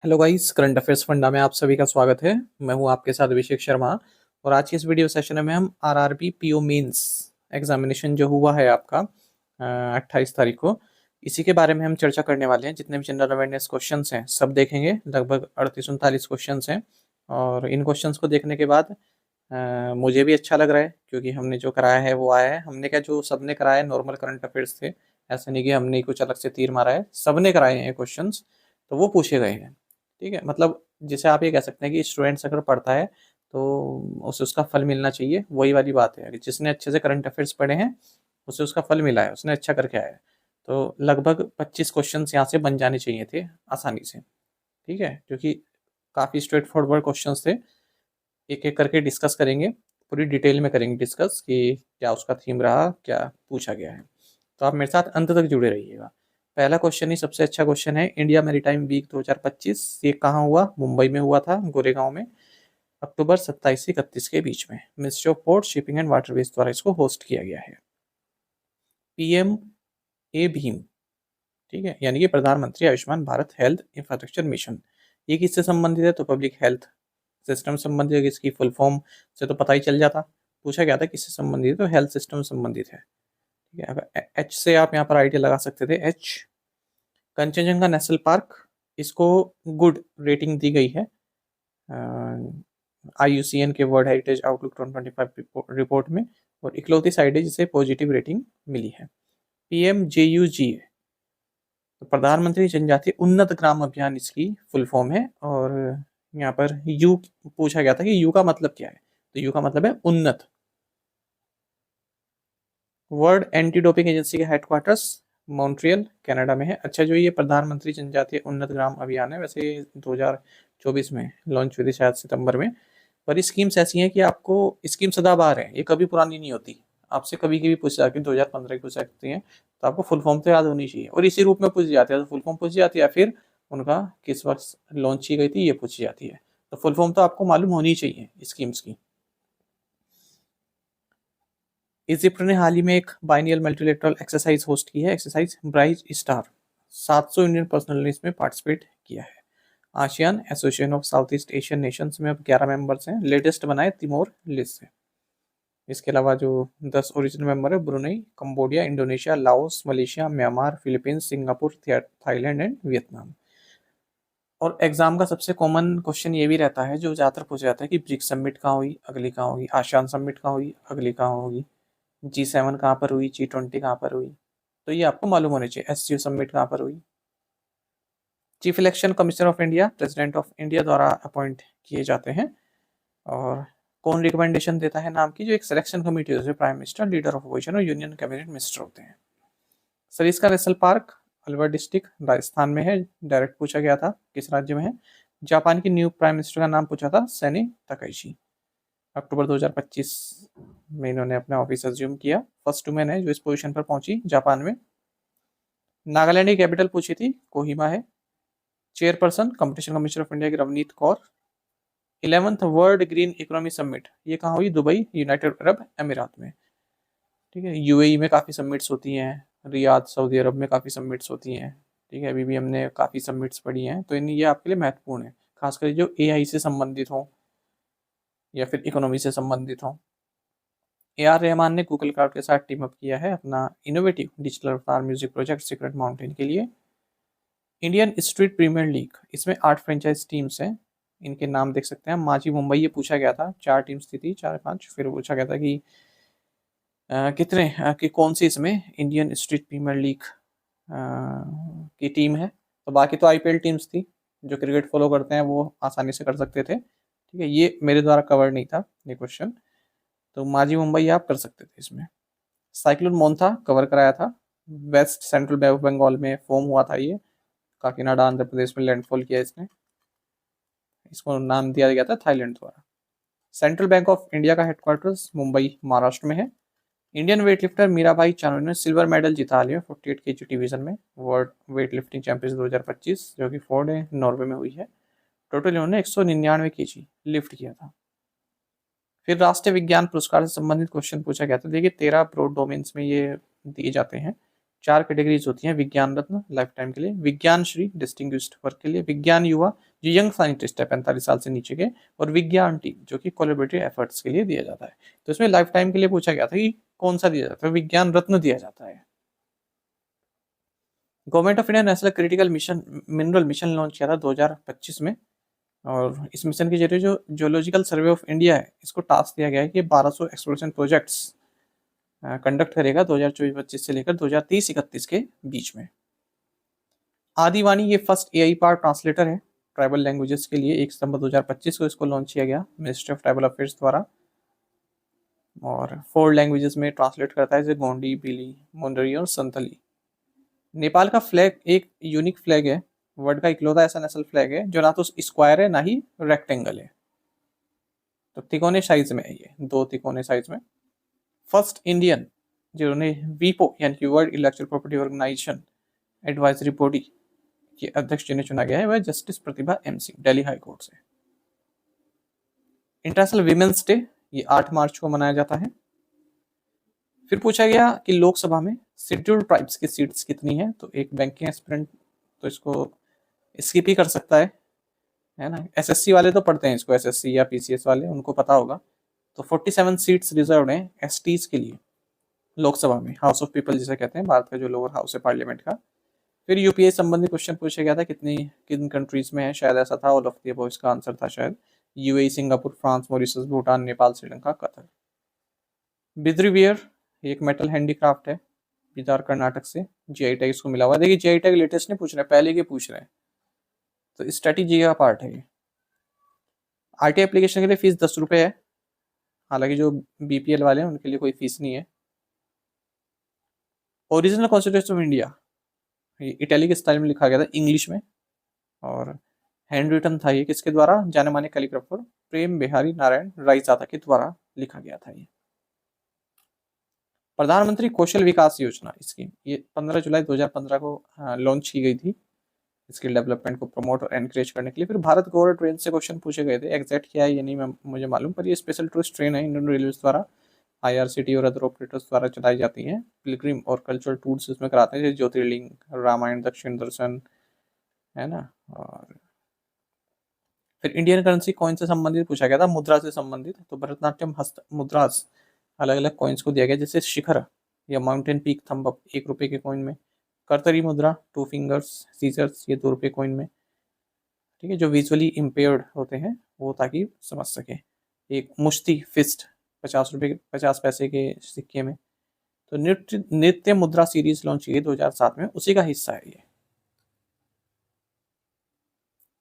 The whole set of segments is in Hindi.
Hello guys, current affairs funda में आप सभी का स्वागत है। मैं हूं आपके साथ अभिषेक शर्मा। और आज की इस वीडियो सेशन में हम आरआरबी पीओ मेंस एग्जामिनेशन जो हुआ है आपका 28 तारीख को, इसी के बारे में हम चर्चा करने वाले हैं। जितने भी जनरल अवेयरनेस क्वेश्चंस हैं सब देखेंगे, लगभग 38-39 क्वेश्चंस हैं। और इन क्वेश्चंस को देखने के बाद मुझे भी अच्छा लग रहा है, क्योंकि हमने जो कराया है वो आया है। हमने क्या, जो सबने कराया है नॉर्मल करंट अफेयर्स थे, ऐसा नहीं कि हमने ही कुछ अलग से तीर मारा है, सबने कराए हैं क्वेश्चंस। तो वो पूछे गए हैं, ठीक है। मतलब जैसे आप ये कह सकते हैं कि स्टूडेंट्स अगर पढ़ता है तो उसे उसका फल मिलना चाहिए, वही वाली बात है। जिसने अच्छे से करंट अफेयर्स पढ़े हैं उसे उसका फल मिला है, उसने अच्छा करके आया है। तो लगभग 25 क्वेश्चन यहाँ से बन जाने चाहिए थे आसानी से, ठीक है, क्योंकि काफ़ी स्ट्रेट फॉरवर्ड क्वेश्चन थे। एक एक करके डिस्कस करेंगे, पूरी डिटेल में करेंगे डिस्कस कि क्या उसका थीम रहा, क्या पूछा गया है। तो आप मेरे साथ अंत तक जुड़े रहिएगा। पहला क्वेश्चन ही सबसे अच्छा क्वेश्चन है। इंडिया मैरीटाइम वीक 2025 ये कहाँ हुआ? मुंबई में हुआ था, गोरेगांव में, अक्टूबर 27 से 31 के बीच में। Ministry of port, shipping and waterways द्वारा इसको होस्ट किया गया है। पीएम ए भीम, ठीक है, यानी कि प्रधानमंत्री Ayushman Bharat health infrastructure mission, ये किससे संबंधित है? तो पब्लिक हेल्थ सिस्टम संबंधित है। इसकी फुल फॉर्म से तो पता ही चल जाता, पूछा गया था किससे संबंधित है, तो हेल्थ सिस्टम संबंधित है, ठीक है। अगर एच से आप यहाँ पर आइडिया लगा सकते थे, एच। कंचनजंगा नेशनल पार्क, इसको गुड रेटिंग दी गई है IUCN के वर्ल्ड हेरिटेज आउटलुक 2025 रिपोर्ट में, और इकलौती साइट है जिसे पॉजिटिव रेटिंग मिली है। PMJUGA, तो प्रधानमंत्री जनजातीय उन्नत ग्राम अभियान इसकी फुल फॉर्म है। और यहाँ पर यू पूछा गया था कि यू का मतलब क्या है, तो यू का मतलब है उन्नत। वर्ल्ड एंटी डोपिंग एजेंसी के हेडक्वार्टर्स मॉन्ट्रियल कनाडा में है। अच्छा, जो ये प्रधानमंत्री जनजातीय उन्नत ग्राम अभियान है, वैसे 2024 में लॉन्च हुई थी शायद सितंबर में। पर ये स्कीम्स ऐसी हैं कि आपको स्कीम सदाबहार है, ये कभी पुरानी नहीं होती। आपसे कभी कभी पूछ सकती है, 2015 की पूछ सकती हैं, तो आपको फुल फॉर्म तो याद होनी चाहिए। और इसी रूप में पूछी जाती है, तो फुल फॉर्म पूछी जाती है, फिर उनका किस वक्त लॉन्च की गई थी ये पूछी जाती है। तो फुल फॉर्म तो आपको मालूम होनी चाहिए स्कीम्स की। इजिप्ट ने हाल ही में एक बाइनियल मल्टीलेटरल एक्सरसाइज होस्ट की है, exercise bright star. 700 Indian personal ने इसमें पार्टिसिपेट किया है। ASEAN association of south east Asian Nations में अब 11 मेंबर्स हैं। लेटेस्ट बनाए तिमोर लिस्ट से। इसके अलावा जो 10 ओरिजिनल मेंबर है, Brunei, Cambodia, Indonesia, Laos, Malaysia, Myanmar, Philippines, Singapore, Thailand and Vietnam. और एग्जाम का सबसे कॉमन क्वेश्चन ये भी रहता है, जो ज़्यादातर पूछा जाता है, कि ब्रिक्स समिट कहाँ हुई, अगली कहाँ होगी। आसियान समिट कहाँ हुई, अगली कहाँ होगी। G7 कहाँ पर हुई, G20 कहाँ पर हुई। तो ये आपको मालूम होने चाहिए। SCO समिट कहाँ पर हुई। Chief election commissioner of India president of India द्वारा अपॉइंट किए जाते हैं। और कौन रिकमेंडेशन देता है नाम की? जो एक सिलेक्शन कमेटी होती है, prime minister, leader of opposition और यूनियन कैबिनेट मिनिस्टर होते हैं। Sariska national park Alwar district Rajasthan में है। डायरेक्ट पूछा गया था किस राज्य में है। जापान की न्यू प्राइम मिनिस्टर का नाम पूछा था, सनी तकाइची। अक्टूबर 2025 में इन्होंने अपना ऑफिस अज्यूम किया। फर्स्ट वुमेन है जो इस पोजीशन पर पहुंची जापान में। नागालैंड की कैपिटल पूछी थी, कोहिमा है। Chairperson competition commissioner of India की Ravneet Kaur. 11th world green economy summit, ये कहाँ हुई? दुबई, यूनाइटेड अरब अमीरात में, ठीक है। UAE में काफ़ी समिट्स होती हैं, रियाद सऊदी अरब में काफ़ी समिट्स होती हैं, ठीक है। अभी भी हमने काफ़ी समिट्स पढ़ी हैं, तो इन ये आपके लिए महत्वपूर्ण है, खासकर जो AI से संबंधित हो या फिर इकोनॉमी से संबंधित हो। AR रहमान ने गूगल क्लाउड के साथ टीम अप किया है अपना इनोवेटिव डिजिटल अवतार म्यूजिक प्रोजेक्ट सीक्रेट माउंटेन के लिए। इंडियन स्ट्रीट प्रीमियर लीग, इसमें 8 फ्रेंचाइज टीम्स हैं। इनके नाम देख सकते हैं। माजी मुंबई, ये पूछा गया था, 4 टीम्स थी 4-5। फिर पूछा गया था कि कितने कि कौन सी इसमें इंडियन स्ट्रीट प्रीमियर लीग की टीम है। तो बाकी तो IPL टीम्स थी, जो क्रिकेट फॉलो करते हैं वो आसानी से कर सकते थे, ठीक है। ये मेरे द्वारा कवर नहीं था ये क्वेश्चन, तो माजी मुंबई आप कर सकते थे इसमें। साइक्लोन मोन्था कवर कराया था। West central bay of Bengal में फॉर्म हुआ था ये। काकीनाडा आंध्र प्रदेश में लैंडफॉल किया इसने। इसको नाम दिया गया था थाईलैंड द्वारा। सेंट्रल बैंक ऑफ इंडिया का हेडक्वार्टर्स मुंबई महाराष्ट्र में है। इंडियन वेटलिफ्टर मीराबाई चानू ने सिल्वर मेडल जीता हाल में 48 kg डिवीजन में वर्ल्ड वेट लिफ्टिंग चैंपियंस 2025, जो कि फोर्ड है नॉर्वे में हुई है। टोटल इन्होंने 199 kg लिफ्ट किया था। फिर राष्ट्रीय विज्ञान पुरस्कार से संबंधित क्वेश्चन पूछा गया था। देखिए 13 ब्रॉड डोमेन्स में ये दिए जाते हैं। 4 कैटेगरीज होती हैं विज्ञान रत्न लाइफ टाइम के लिए, विज्ञान श्री डिस्टिंग्विश्ड वर्क के लिए, विज्ञान युवा जो यंग साइंटिस्ट है 45 साल से नीचे के, और विज्ञान टीम जो कि कोलैबोरेटिव एफर्ट्स के लिए दिया जाता है। तो इसमें लाइफ टाइम के लिए पूछा गया था कि कौन सा दिया जाता है, विज्ञान रत्न दिया जाता है। Government of India national critical mission mineral mission launch किया था 2025 में, और इस मिशन के जरिए जो जियोलॉजिकल सर्वे ऑफ इंडिया है इसको टास्क दिया गया है कि 1200 एक्सप्लोरेशन प्रोजेक्ट्स कंडक्ट करेगा 2024-25 से लेकर 2030-31 के बीच में। आदिवाणी ये फर्स्ट एआई पावर ट्रांसलेटर है ट्राइबल लैंग्वेजेस के लिए, 1 सितंबर 2025 को इसको लॉन्च किया गया मिनिस्ट्री ऑफ ट्राइबल अफेयर्स द्वारा, और 4 लैंग्वेजेस में ट्रांसलेट करता है जैसे गोंडी, बिली, मुंडरी और संतली। नेपाल का फ्लैग एक यूनिक फ्लैग है, वर्ल्ड का इकलौता ऐसा नेशनल फ्लैग है जो ना तो स्क्वायर है ना ही रेक्टेंगल है, तो तिकोने साइज में है, ये 2 तिकोने साइज में। फर्स्ट इंडियन जिन्होंने वीपो यानी कि world intellectual property organisation advisory body के अध्यक्ष जिन्हें चुना गया है वह justice Pratibha M Singh Delhi high court से। इंटरनेशनल वीमेंस डे ये 8 मार्च को मनाया जाता है। फिर पूछा गया कि लोकसभा में शेड्यूल्ड ट्राइब्स की सीट्स कितनी है, तो एक बैंकिंग एस्पिरेंट तो इसको स्किप ही कर सकता है ना, एसएससी वाले तो पढ़ते हैं इसको, एसएससी या पीसीएस वाले उनको पता होगा। तो 47 सीट्स रिजर्व हैं एसटीज के लिए लोकसभा में, हाउस ऑफ पीपल जिसे कहते हैं, भारत का जो लोअर हाउस है पार्लियामेंट का। फिर यूपीए संबंधी क्वेश्चन पूछा गया था किन कंट्रीज में है, शायद ऐसा था, ऑल ऑफ द अबव इसका आंसर था शायद, UAE, Singapore, France, Mauritius, Bhutan, Nepal, Sri Lanka, Qatar. Bidriware एक मेटल हैंडीक्राफ्ट है बिदार कर्नाटक से, जीआई टैग इसको मिला हुआ है। देखिए जीआई टैग लेटेस्ट नहीं पूछ रहे, पहले के पूछ रहे हैं, तो स्ट्रेटेजी का पार्ट है ये। आरटीआई एप्लीकेशन के लिए फीस 10 रुपये है, हालांकि जो बीपीएल वाले हैं उनके लिए कोई फीस नहीं है। Original constitution of India italic style में लिखा गया था इंग्लिश में, और हैंड रिटन था ये किसके द्वारा, जाने माने कैलीग्राफर प्रेम बिहारी नारायण रायजादा के द्वारा लिखा गया था ये। प्रधानमंत्री कौशल विकास योजना स्कीम ये 15 जुलाई 2015 को लॉन्च की गई थी स्किल डेवलपमेंट को प्रमोट और एनकरेज करने के लिए। फिर भारत गौरव ट्रेन से क्वेश्चन पूछे गए थे, एग्जैक्ट क्या है ये नहीं मुझे मालूम, पर ये स्पेशल टूरिस्ट ट्रेन है इंडियन रेलवे द्वारा, आईआरसीटी और अदर ऑपरेटर्स द्वारा चलाई जाती हैं। पिलग्रिम और कल्चरल टूर्स इसमें कराते हैं, जैसे ज्योतिर्लिंग, रामायण, दक्षिण दर्शन, है ना। और फिर इंडियन करेंसी कॉइन से संबंधित पूछा गया था, मुद्रा से संबंधित, तो भरतनाट्यम हस्त मुद्रास अलग अलग कॉइन्स को दिया गया, जैसे शिखर या माउंटेन पीक थंब अप 1 रुपये के कॉइन में, करतरी मुद्रा 2 फिंगर्स सीजर्स ये 2 रुपये कॉइन में, ठीक है, जो विजुअली इम्पेयर्ड होते हैं वो ताकि समझ सके। एक मुश्ती फिस्ट 50 रुपये 50 पैसे के सिक्के में। तो नृत्य मुद्रा सीरीज लॉन्च की गई 2007 में, उसी का हिस्सा है ये।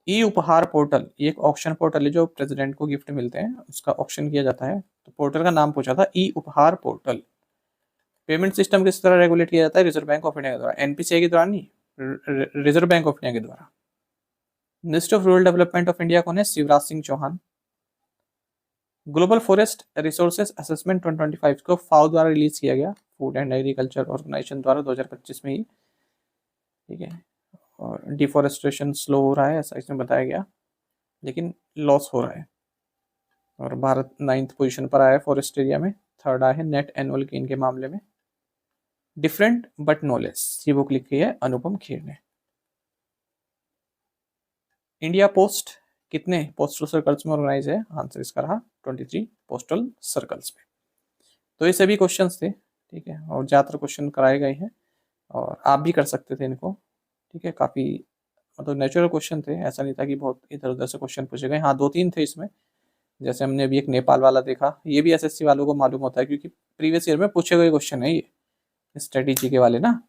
ई उपहार पोर्टल ये एक ऑक्शन पोर्टल है जो प्रेसिडेंट को गिफ्ट मिलते हैं, उसका ऑक्शन किया जाता है, तो पोर्टल का नाम पूछा था ई उपहार पोर्टल। पेमेंट सिस्टम किस तरह रेगुलेट किया जाता है, रिजर्व बैंक ऑफ इंडिया के द्वारा, एनपीसीआई के द्वारा नहीं, रिजर्व बैंक ऑफ इंडिया के द्वारा। Minister of rural development of India कौन है, Shivraj Singh Chouhan. Global forest resources assessment 2025 को फाओ द्वारा रिलीज किया गया, फूड एंड एग्रीकल्चर ऑर्गेनाइजेशन द्वारा 2025 में ही, ठीक है। और डिफॉरेस्टेशन स्लो हो रहा है ऐसा इसमें बताया गया, लेकिन लॉस हो रहा है। और भारत 9th पोजीशन पर आया है फॉरेस्ट एरिया में, 3rd आया है नेट एनुअल गेन के मामले में। डिफरेंट बट नो लेस ये बुक लिखी है अनुपम खेर ने। इंडिया पोस्ट कितने पोस्टल सर्कल्स में ऑर्गेनाइज है, आंसर इसका रहा 23 पोस्टल सर्कल्स में। तो ये सभी क्वेश्चंस थे, ठीक है, और ज़्यादातर क्वेश्चन कराए गए हैं और आप भी कर सकते थे इनको, ठीक है। काफ़ी मतलब नेचुरल क्वेश्चन थे, ऐसा नहीं था कि बहुत इधर उधर से क्वेश्चन पूछे गए। हाँ 2-3 थे इसमें, जैसे हमने अभी एक नेपाल वाला देखा, ये भी एसएससी वालों को मालूम होता है क्योंकि प्रीवियस ईयर में पूछे गए क्वेश्चन है ये स्ट्रेटेजी के वाले ना।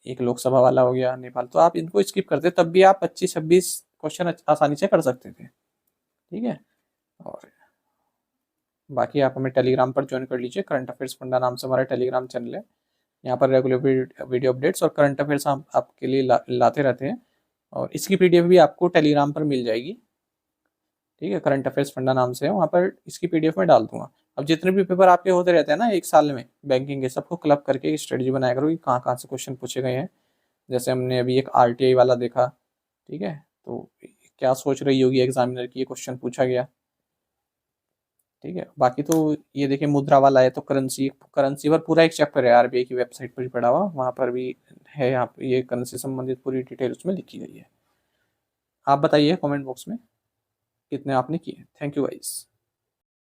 एक लोकसभा वाला हो गया नेपाल, तो आप इनको स्किप करते तब भी आप 25-26 क्वेश्चन आसानी से कर सकते थे, ठीक है। और बाकी आप हमें टेलीग्राम पर ज्वाइन कर लीजिए, करंट अफेयर्स फंडा नाम से हमारा टेलीग्राम चैनल है। यहाँ पर रेगुलर वीडियो अपडेट्स और करंट अफेयर्स हम आपके लिए लाते रहते हैं, और इसकी पीडीएफ भी आपको टेलीग्राम पर मिल जाएगी, ठीक है। करंट अफेयर्स फंडा नाम से है, वहाँ पर इसकी पीडीएफ में डाल दूंगा। अब जितने भी पेपर आपके होते रहते हैं ना एक साल में बैंकिंग के, सबको क्लब करके एक स्ट्रेटजी बनाया करो कि कहाँ कहाँ से क्वेश्चन पूछे गए हैं। जैसे हमने अभी एक आरटीआई वाला देखा, ठीक है, तो क्या सोच रही होगी एग्जामिनर की, ये क्वेश्चन पूछा गया, ठीक है, बाकी तो ये देखिए मुद्रा वाला है, तो करेंसी करेंसी पर पूरा एक चैप्टर है आरबीआई की वेबसाइट पर ही पड़ा हुआ, वहाँ पर भी है, यहाँ पे ये करेंसी संबंधित पूरी डिटेल उसमें लिखी गई है। आप बताइए कमेंट बॉक्स में कितने आपने किए। Thank you guys.